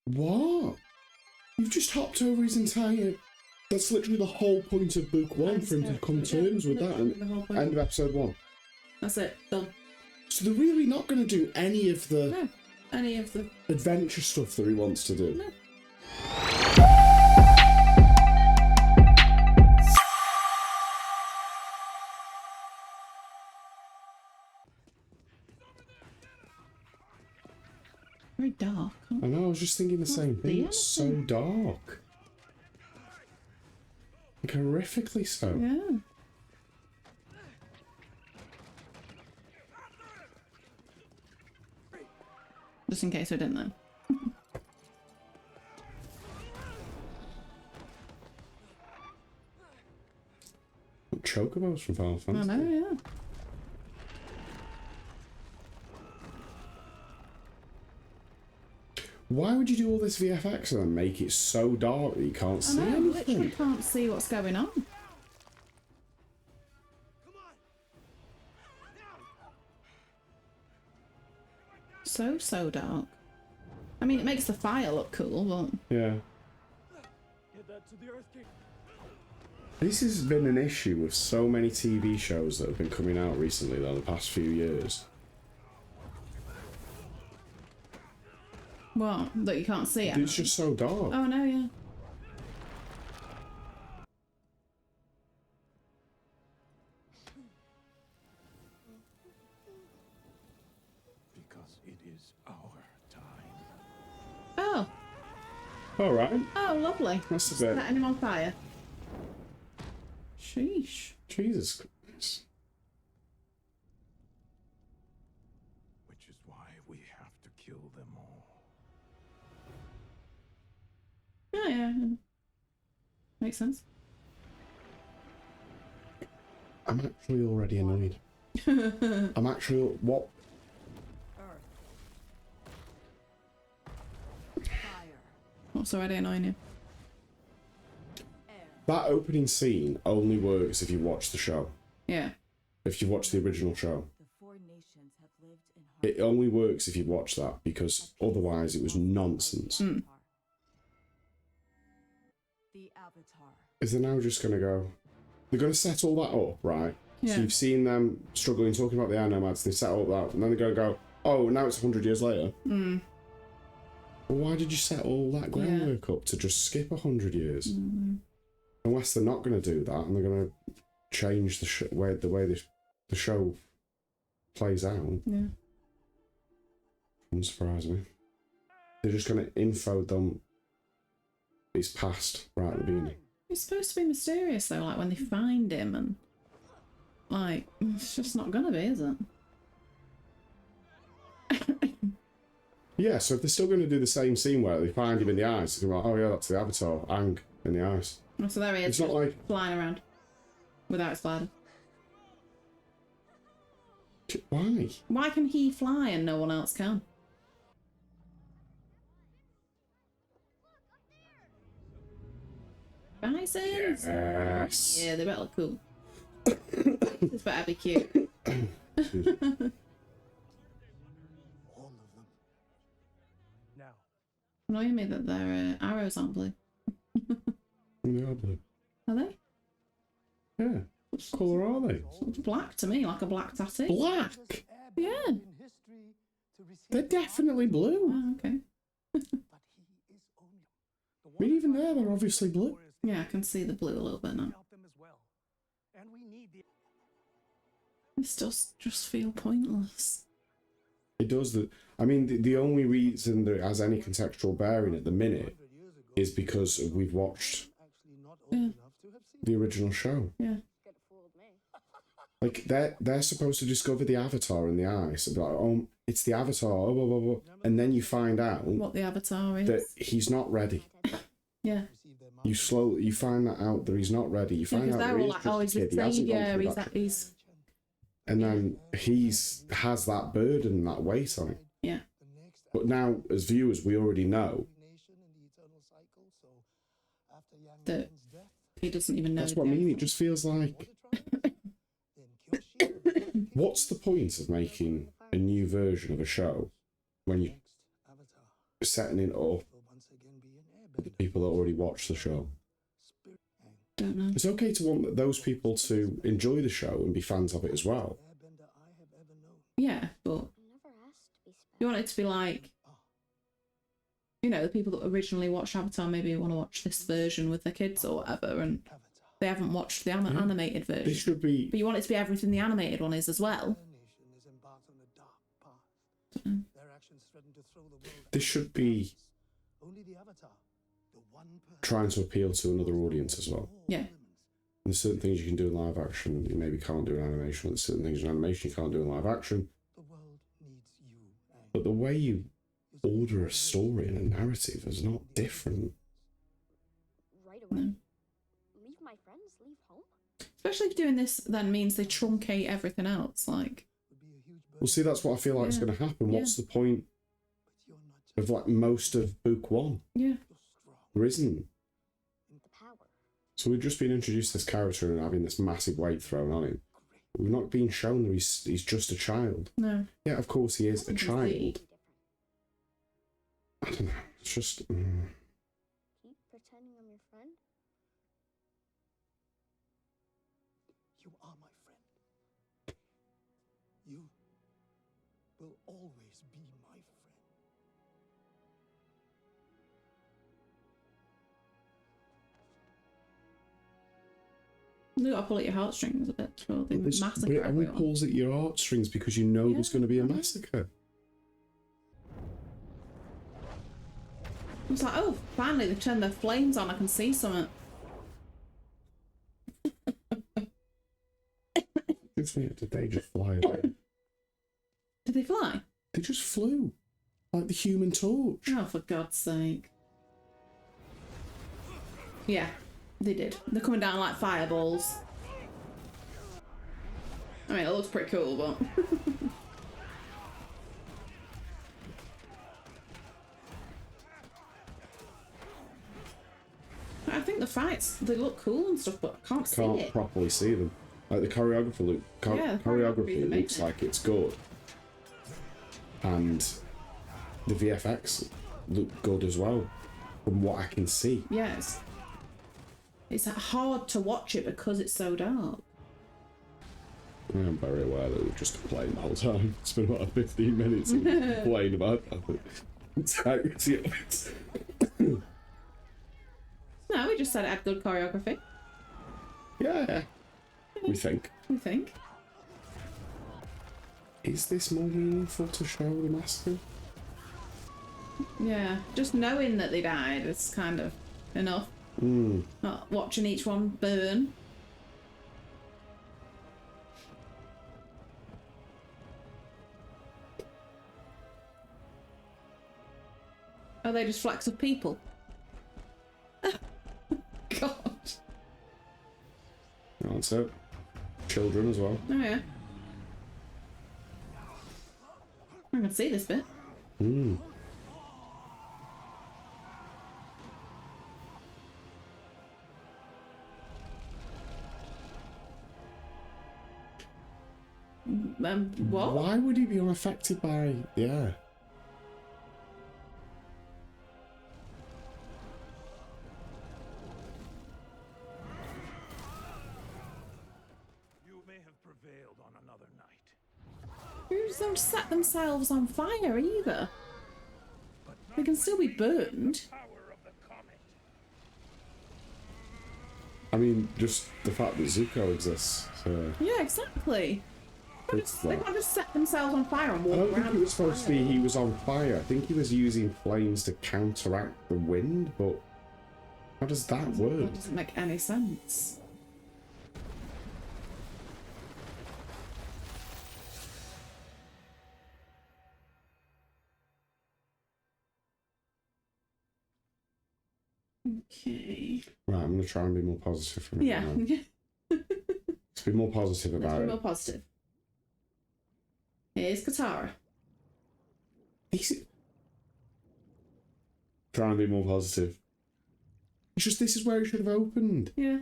What? You've just hopped over his entire... That's literally the whole point of book 1 for him to come to terms with that. And end of episode 1. That's it. Done. So they're really not going to do any of the... No. Any of the... adventure stuff that he wants to do. No. Very dark. I know, I was just thinking the same thing. It's so dark. Like, horrifically so. Yeah. Just in case I didn't know. Chocobos from Final Fantasy. I know, yeah. Why would you do all this VFX and then make it so dark that you can't see I know, anything? literally can't see what's going on. So dark. I mean, it makes the fire look cool, but... Yeah. This has been an issue with so many TV shows that have been coming out recently, though, the past few years. What? That you can't see it? It's just so dark. Oh, no, yeah. Because it is our time. Oh. Alright. Oh, lovely. That's a bit... Setting him on fire. Sheesh. Jesus Christ. Which is why we have to kill them all. Yeah. Makes sense. I'm actually already annoyed. I'm actually... What? What's already annoying you? That opening scene only works if you watch the show. Yeah. If you watch the original show. It only works if you watch that, because otherwise it was nonsense. Mm. Is they now just going to go... They're going to set all that up, right? Yeah. So you've seen them struggling, talking about the air nomads, they set all that, and then they're going to go, oh, now it's 100 years later. Mm. Well, why did you set all that groundwork up to just skip 100 years? Mm. Unless they're not going to do that, and they're going to change the way the show plays out. Yeah. Doesn't surprise me. They're just going to info them his past right at the beginning. It's supposed to be mysterious though, like when they find him, and like it's just not gonna be, is it? Yeah, so if they're still going to do the same scene where they find him in the ice, they're like, oh yeah, that's the Avatar, Aang in the ice. Oh, so there he is. It's not like... flying around without his glider. Why? Why can he fly and no one else can? Bisons? Yes. Yeah, they better look cool. This better be cute. All of them. Now. Annoying me that their arrows aren't blue. They are blue. Are they? Yeah. What colour are they? It's black to me, like a black tattoo. Black! Yeah. They're definitely blue. Oh, okay. I mean, even there, they're obviously blue. Yeah, I can see the blue a little bit now. It still just feel pointless. It does. I mean, the only reason that it has any contextual bearing at the minute is because we've watched the original show. Yeah. Like, they're supposed to discover the Avatar in the ice and be like, oh, it's the Avatar, oh, blah, blah, blah. And then you find out What the Avatar is. that he's not ready. Yeah. You find that out that he's not ready. You find out that they're all he's like, just oh, a he's the kid. He hasn't gone saviour, through that. he's... And then has that burden and that weight on him. Yeah. But now, as viewers, we already know. That he doesn't even know. That's what I mean. It just feels like... What's the point of making a new version of a show when you're setting it up the people that already watch the show. Don't know. It's okay to want those people to enjoy the show and be fans of it as well. Yeah, but you want it to be like, you know, the people that originally watched Avatar maybe want to watch this version with their kids or whatever, and they haven't watched the animated version. This should be... But you want it to be everything the animated one is as well. This should be trying to appeal to another audience as well. Yeah. There's certain things you can do in live action you maybe can't do in animation. There's certain things in animation you can't do in live action. But the way you order a story and a narrative is not different. No. Leave my friends, leave home? Especially if doing this then means they truncate everything else. Like, Well, see, that's what I feel like is going to happen. What's the point of like most of book one? yeah. There isn't. The power. So we've just been introduced to this character and having this massive weight thrown on him. We've not been shown that he's just a child. No. Yeah, of course he is a child. Different. I don't know. It's just... Keep pretending I'm your friend? You are my friend. You will always be my friend. You gotta pull at your heartstrings a bit. Or they But massacre it only everyone. pulls at your heartstrings because you know there's going to be a massacre. It's like, oh, finally they've turned their flames on. I can see something. Did they just fly away? Did they fly? They just flew. Like the Human Torch. Oh, for God's sake. Yeah, they did. They're coming down like fireballs. I mean, it looks pretty cool, but... I think the fights, they look cool and stuff, but I can't see Can't it. properly see them. Like the choreography, Yeah, the choreography choreography is looks amazing. like it's good. And the VFX look good as well, from what I can see. Yes. It's hard to watch it because it's so dark. I am very aware that we've just complained the whole time. It's been about 15 minutes of complaining about the integrity of it. No, we just said it had good choreography. Yeah, we think. We think. Is this more meaningful to show the massacre? Yeah, just knowing that they died is kind of enough. Not watching each one burn. Are they just flecks of people? God. That's it. Children as well. Oh yeah. I can see this bit. What? Why would he be unaffected by... Yeah. You may have prevailed on another night. Who's don't set themselves on fire either? They can still be burned. Power of the comet. I mean, just the fact that Zuko exists. So Yeah, exactly. it's They that. can't just set themselves on fire and I walk don't around. think it was supposed to be he was on fire. I think he was using flames to counteract the wind, but how does that work? That doesn't make any sense. Okay. Right, I'm going to try and be more positive from it Yeah. now. Let's be more positive Let's about be it. more positive. Here's Katara. Try and be more positive. It's just this is where it should have opened. Yeah.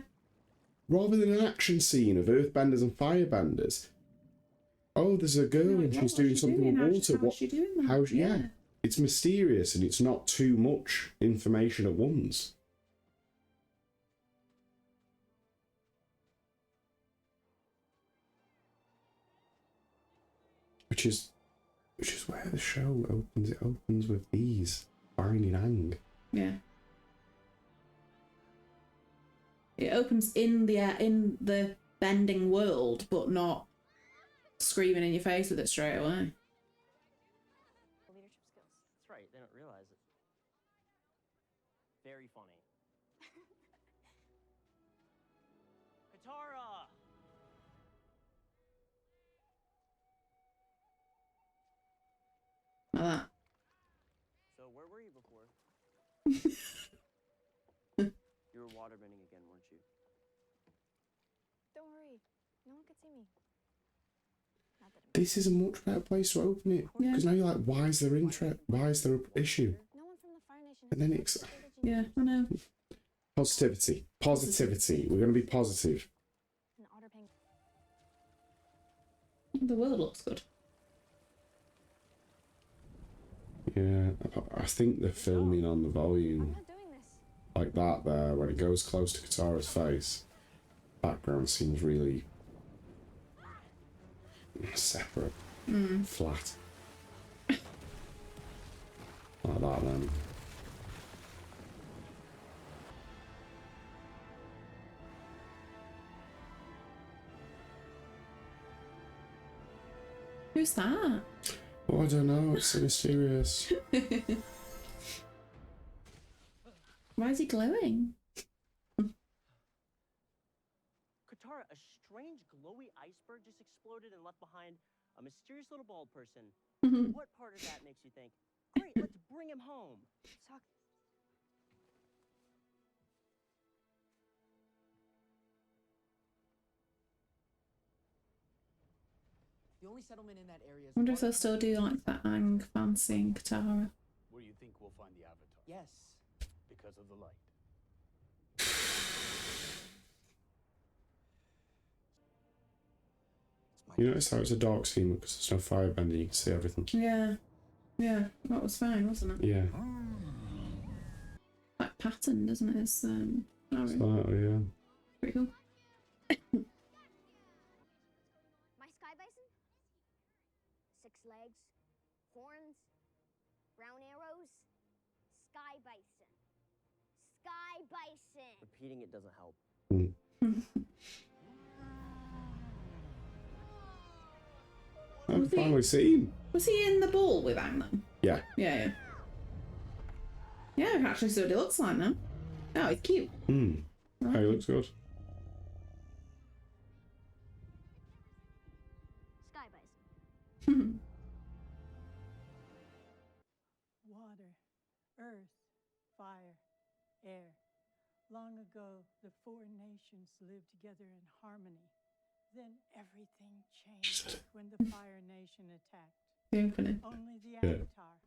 Rather than an action scene of earthbenders and firebenders. Oh, there's a girl and she's doing something with water. How's she doing that? Yeah. it's mysterious and it's not too much information at once. Which is where the show opens. It opens with these finding Aang. Yeah. It opens in the bending world, but not screaming in your face with it straight away. Leadership skills. That's right, they don't realize it. Very funny. Katara! Like that. So where were you before? You were waterbending again, weren't you? Don't worry. No one could see me. Not that This is a much better place to open it. Yeah. Because now you're like, why is there interest? Why is there an issue? no one from the Fire Nation And then it's... Yeah, I know. Positivity. Positivity. We're going to be positive. An otter penguin. The world looks good. Yeah, I think they're filming on the I'm volume not doing this. like that there, when it goes close to Katara's face. Background seems really separate, flat. Like that then. Who's that? Oh, I don't know, it's so mysterious. Why is he glowing? Katara, a strange glowy iceberg just exploded and left behind a mysterious little bald person. What part of that makes you think, great, let's bring him home? Sock. The only settlement in that area is I wonder if they'll still do like that Aang fancying Katara. Where do you think we'll find the Avatar? Yes. Because of the light. You notice how it's a dark scene because there's no firebender, you can see everything. Yeah. Yeah, that was fine, wasn't it? Yeah. Like patterned, doesn't it? It's So, yeah. pretty cool. My sky bison? 6 legs, horns, brown arrows. Sky bison. Sky bison. Repeating it doesn't help. I've finally seen. Was he in the ball with Aang then? Yeah. Yeah, yeah. Yeah, I can actually see what he looks like now. Oh, he's cute. Oh, he looks good. Sky bison. Water, earth, fire, air. Long ago, the 4 nations lived together in harmony. Then everything changed when the Fire Nation attacked. Infinite. Only the Yeah. Avatar,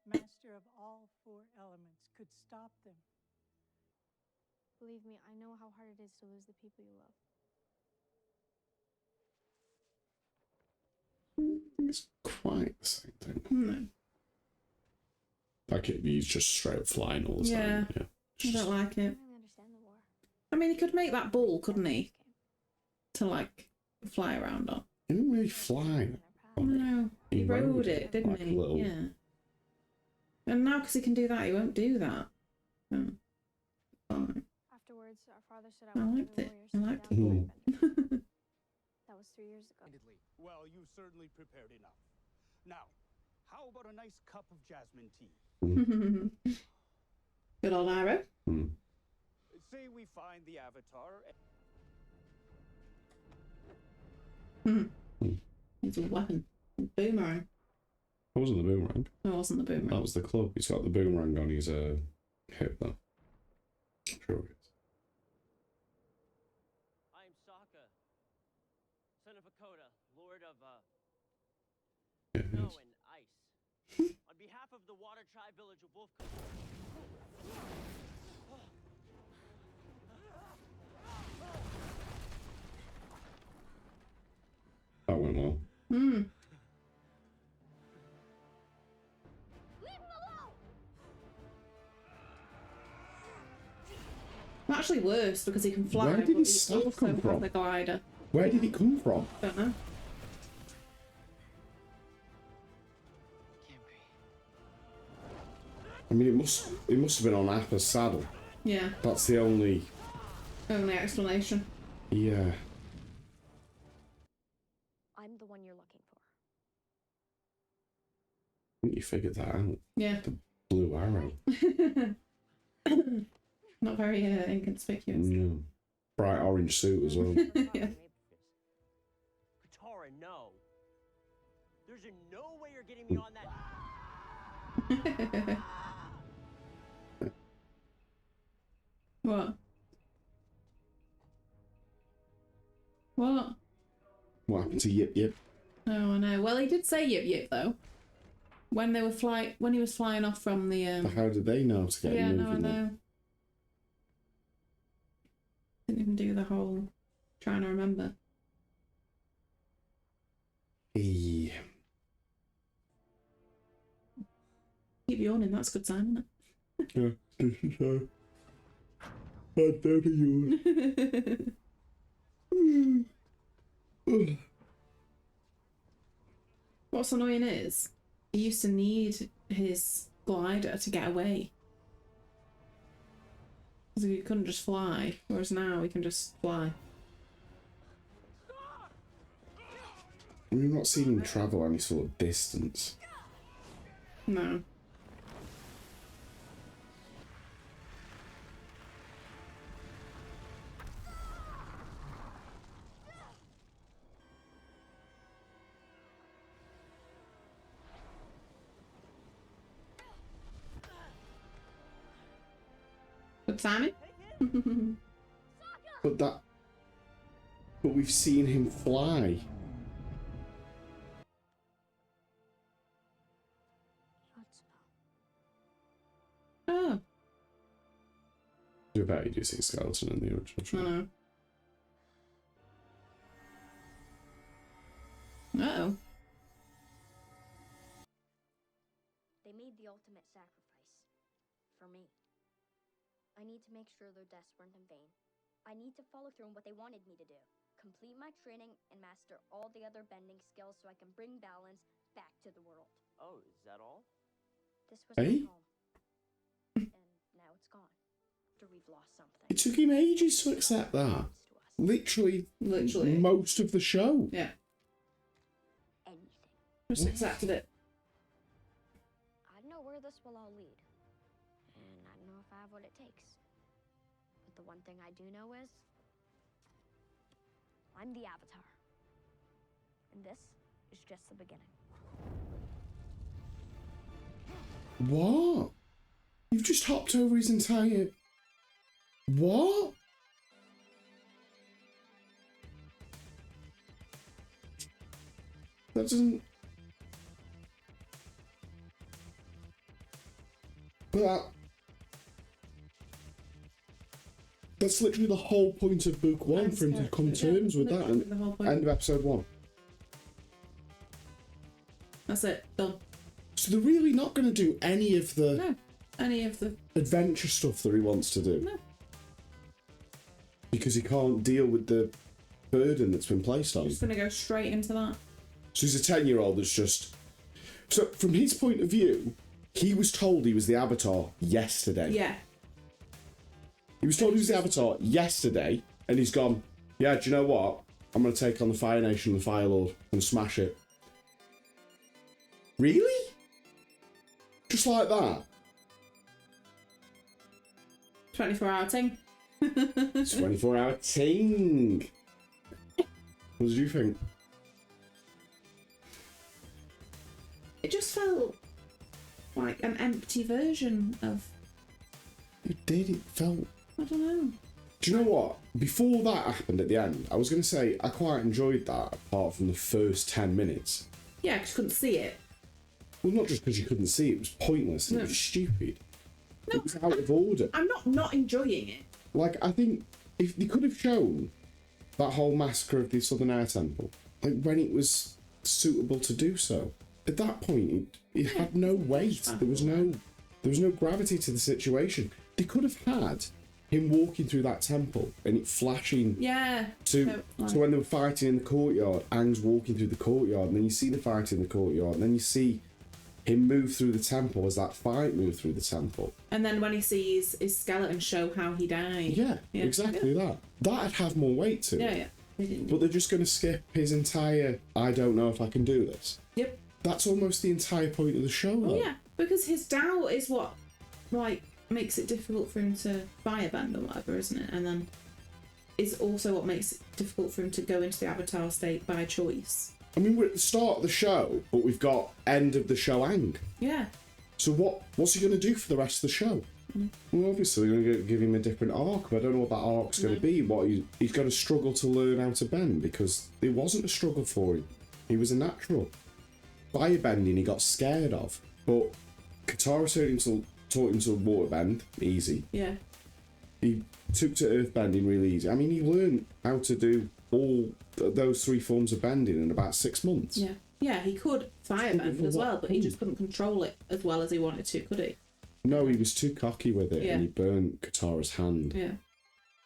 master of all 4 elements, could stop them. Believe me, I know how hard it is to lose the people you love. It's quite the same thing. No. Like he's just straight up flying all the time. Yeah. I don't like I it. don't really understand the war. I mean, he could make that ball, couldn't he? To like fly around on. He didn't really fly. No, he He rode rode it, it didn't like a he? little- Yeah. And now, because he can do that, he won't do that. Oh. Fine. Afterwards, our father stood out I with liked the it. warriors I to liked down it. the Airbender. That was 3 years ago. Well, you certainly prepared enough. Now, how about a nice cup of jasmine tea? Good old arrow. Say we find the Avatar. It's a weapon. Boomerang. That wasn't the boomerang. No, it wasn't the boomerang. That was the club. He's got the boomerang on his hip though. Sure it is. I am Sokka, son of Hakoda, lord of Yeah, it snow is. and ice. On behalf of the Water Tribe village of Wolf Country. That went well. Leave Actually worse, because he can fly, Where did but his he staff also come has from? the glider. Where did it come from? Don't know. I mean, it must have been on Appa's saddle. Yeah. That's the only Explanation. Yeah. I'm the one you're looking for. I think you figured that out. Yeah. The blue arrow. Not very inconspicuous. No. Bright orange suit as well. Yeah. Katara, no. There's no way you're getting me on that. What? What? What happened to Yip Yip? Oh, I know. Well, he did say yip yip though. When he was flying off from the But how did they know to get yeah, him no, I moving? know. Didn't even do the whole trying to remember. Hey. Keep yawning, that's a good sign, isn't Yeah, this is how I'd never use. it? What's annoying is he used to need his glider to get away. Because he couldn't just fly, whereas now he can just fly. We've not seen him travel any sort of distance. No. Good timing. But we've seen him fly. Oh. I bet you do see skeleton in the original I show. know. Uh-oh. They made the ultimate sacrifice. For me. I need to make sure their deaths weren't in vain. I need to follow through on what they wanted me to do. Complete my training and master all the other bending skills so I can bring balance back to the world. Oh, is that all? This was Hey? my home. And now it's gone. After we've lost something. It took him ages to accept that. Literally most of the show. Yeah. Anything. Just accepted it. I don't know where this will all lead. And I don't know if I have what it takes. But the one thing I do know is I'm the Avatar. And this is just the beginning. What? You've just hopped over his entire... What? That doesn't... But that's literally the whole point of book one, for him to come to terms with that. And the whole point. end of episode 1. That's it. Done. So they're really not going to do any of the... No. Any of the... adventure stuff that he wants to do. No. Because he can't deal with the burden that's been placed on him. Just gonna go straight into that. So he's a 10-year-old that's just... So from his point of view, he was told he was the Avatar yesterday. Yeah. He was told he was the Avatar yesterday, and he's gone, yeah, do you know what? I'm going to take on the Fire Nation and the Fire Lord and smash it. Really? Just like that? 24-hour thing. 24-hour ting. What did you think? It just felt like an empty version of... It did, it felt... I don't know. Do you know what? Before that happened at the end, I was going to say I quite enjoyed that, apart from the first 10 minutes. Yeah, because you couldn't see it. Well, not just because you couldn't see it was pointless and No. it was stupid. No, It was out of order. I'm not enjoying it. Like, I think if they could have shown that whole massacre of the Southern Air Temple, like when it was suitable to do so, at that point it had no weight. There was no gravity to the situation. They could have had him walking through that temple and it flashing to when they were fighting in the courtyard. Aang's walking through the courtyard, and then you see the fight in the courtyard, and then you see him move through the temple as that fight moved through the temple. And then when he sees his skeleton show how he died. Yeah, exactly that. That'd have more weight to it. Yeah. But they're just going to skip his entire, I don't know if I can do this. Yep. That's almost the entire point of the show, though. Yeah, because his doubt is what, like, makes it difficult for him to firebend or whatever, isn't it? And then is also what makes it difficult for him to go into the Avatar state by choice. I mean, we're at the start of the show, but we've got end of the show Aang. Yeah. So what's he going to do for the rest of the show? Well, obviously, we're going to give him a different arc, but I don't know what that arc's going to be. He's got to struggle to learn how to bend, because it wasn't a struggle for him. He was a natural. Firebending, he got scared of. But Katara taught him to waterbend, easy. Yeah. He took to earthbending really easy. I mean, he learned how to do all those 3 forms of bending in about 6 months. Yeah. Yeah, he could firebend as well, but he just couldn't control it as well as he wanted to, could he? No, he was too cocky with it, and he burnt Katara's hand. Yeah.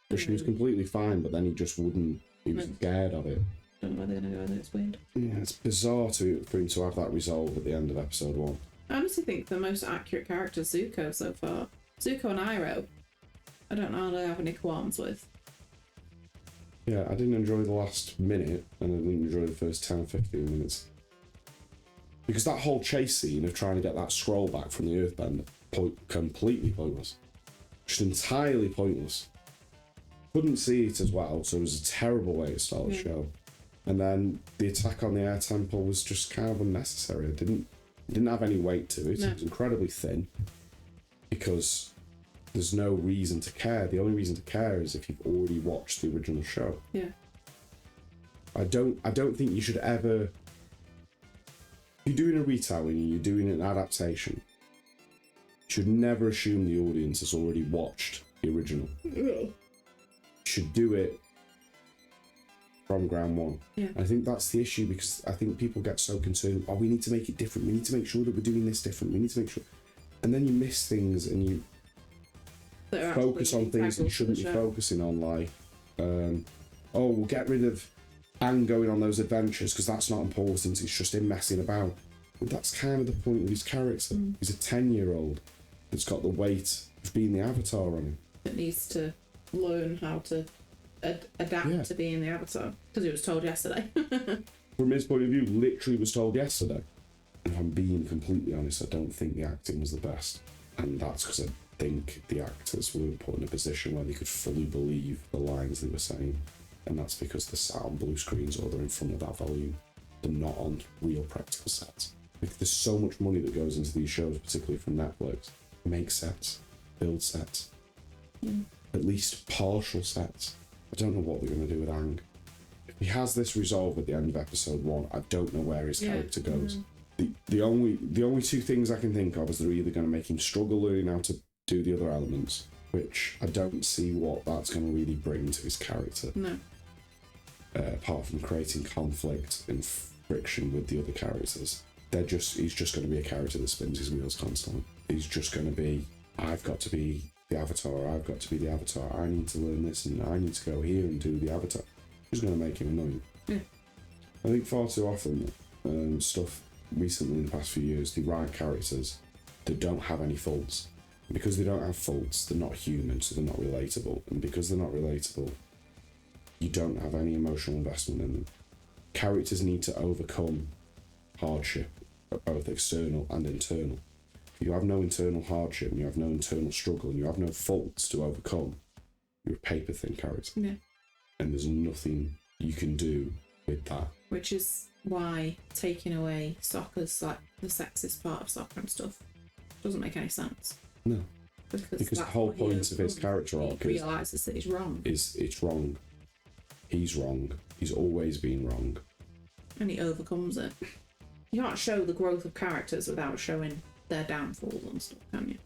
But she was completely fine, but then he just wouldn't. He was scared of it. Don't know where they're going to go with it. It's weird. Yeah, it's bizarre for him to have that resolve at the end of episode 1. I honestly think the most accurate character is Zuko so far. Zuko and Iroh, I don't know how I have any qualms with. Yeah, I didn't enjoy the last minute, and I didn't enjoy the first 10 or 15 minutes. Because that whole chase scene of trying to get that scroll back from the Earthbender, completely pointless. Just entirely pointless. Couldn't see it as well, so it was a terrible way to start the show. And then the attack on the air temple was just kind of unnecessary. It didn't have any weight to it. No. It was incredibly thin. Because there's no reason to care. The only reason to care is if you've already watched the original show. Yeah. I don't think you should ever. If you're doing a retelling and you're doing an adaptation, you should never assume the audience has already watched the original. No. You should do it from ground one. Yeah. I think that's the issue, because I think people get so concerned, we need to make it different, we need to make sure that we're doing this different, we need to make sure, and then you miss things and you focus on things that you shouldn't be focusing on, like we'll get rid of Aang going on those adventures because that's not important, it's just him messing about. But that's kind of the point of his character. He's a 10-year-old that's got the weight of being the Avatar on him. That needs to learn how to adapt to being the Avatar, because he was told yesterday. From his point of view, literally was told yesterday. And if I'm being completely honest, I don't think the acting was the best, and that's because I think the actors were put in a position where they could fully believe the lines they were saying, and that's because they're sat on blue screens or they're in front of that volume. They're not on real practical sets. Like, there's so much money that goes into these shows, particularly from Netflix. Make sets, build sets, at least partial sets. I don't know what they're going to do with Aang. If he has this resolve at the end of episode 1, I don't know where his character goes. The only 2 things I can think of is they're either going to make him struggle learning how to do the other elements, which I don't see what that's going to really bring to his character. No. Apart from creating conflict and friction with the other characters. He's just going to be a character that spins his wheels constantly. He's just going to be, I've got to be the Avatar, I've got to be the Avatar, I need to learn this and I need to go here and do the Avatar. It's going to make him annoying. Yeah. I think far too often, stuff recently in the past few years, they write characters that don't have any faults. And because they don't have faults, they're not human, so they're not relatable. And because they're not relatable, you don't have any emotional investment in them. Characters need to overcome hardship, both external and internal. If you have no internal hardship, and you have no internal struggle, and you have no faults to overcome, you're a paper-thin character. Yeah. And there's nothing you can do with that. Which is why taking away soccer's like the sexist part of soccer and stuff doesn't make any sense. No. Because the whole point of his character arc he realises that he's wrong. It's wrong. He's wrong. He's always been wrong. And he overcomes it. You can't show the growth of characters without showing their downfalls and stuff, can you?